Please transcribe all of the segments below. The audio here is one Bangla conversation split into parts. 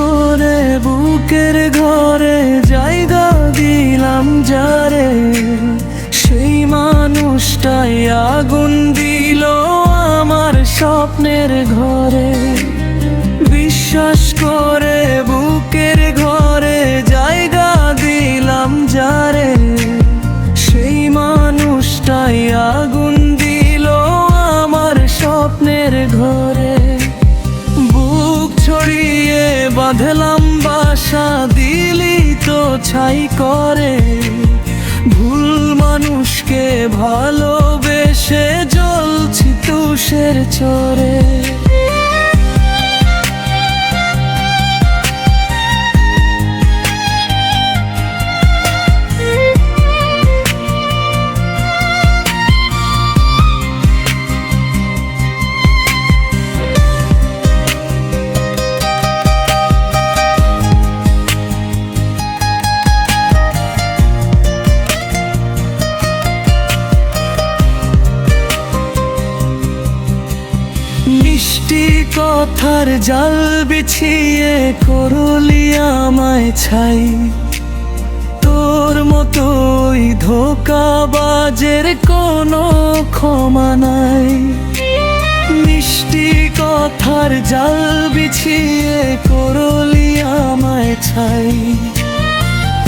করে বুকের ঘরে জায়গা দিলাম যারে, সেই মানুষটাই আগুন দিল আমার স্বপ্নের ঘরে। বিশ্বাস করে বুকের ঘরে জায়গা দিলাম যারে, সেই মানুষটাই আগুন দিল আমার স্বপ্নের ঘরে। বুক ছড়িয়ে বাঁধলাম বাসা, দিলি তো ছাই করে। ভুল মানুষকে ভালোবেসে জ্বলছি তুষের চরে। মিষ্টি কথার জাল বিছিয়ে করলি আমায় ছাই, তোর মতোই ধোঁকাবাজের কোনো ক্ষমা নাই। মিষ্টি কথার জাল বিছিয়ে করলি আমায় ছাই,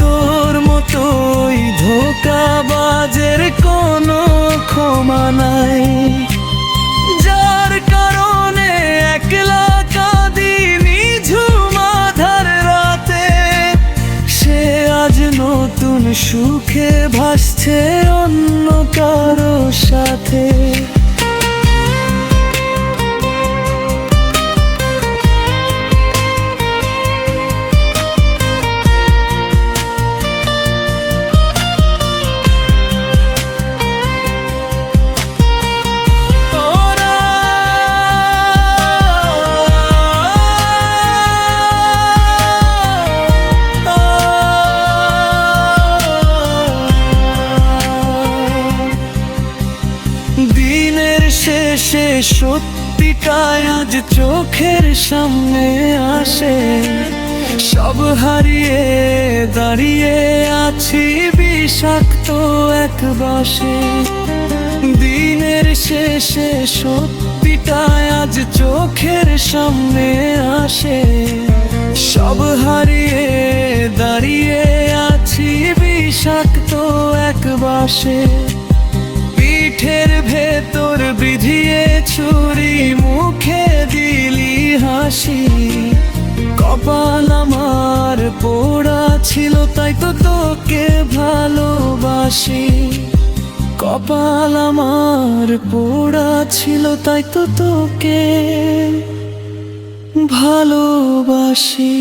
তোর মতোই ধোঁকাবাজের কোনো ক্ষমা নাই। যার কারণে একলা কাঁদি নিঝুম আঁধার রাতে, সে আজ নতুন সুখে ভাসছে অন্য কারো সাথে। দিনের শেষে সত্যিটাই আজ চোখের সামনে আসে, সব হারিয়ে দাঁড়িয়ে আছি বিষাক্ত এক বাসে। দিনের শেষে সত্যিটাই আজ চোখের সামনে আসে, সব হারিয়ে দাঁড়িয়ে আছি বিষাক্ত এক বাসে। পিঠের ভেতর বিধিয়ে ছুরি, মুখে দিলি হাসি। কপাল আমার পোড়া ছিল তাই তো তোকে ভালোবাসি। কপাল আমার পোড়া ছিল তাই তো তোকে ভালোবাসি।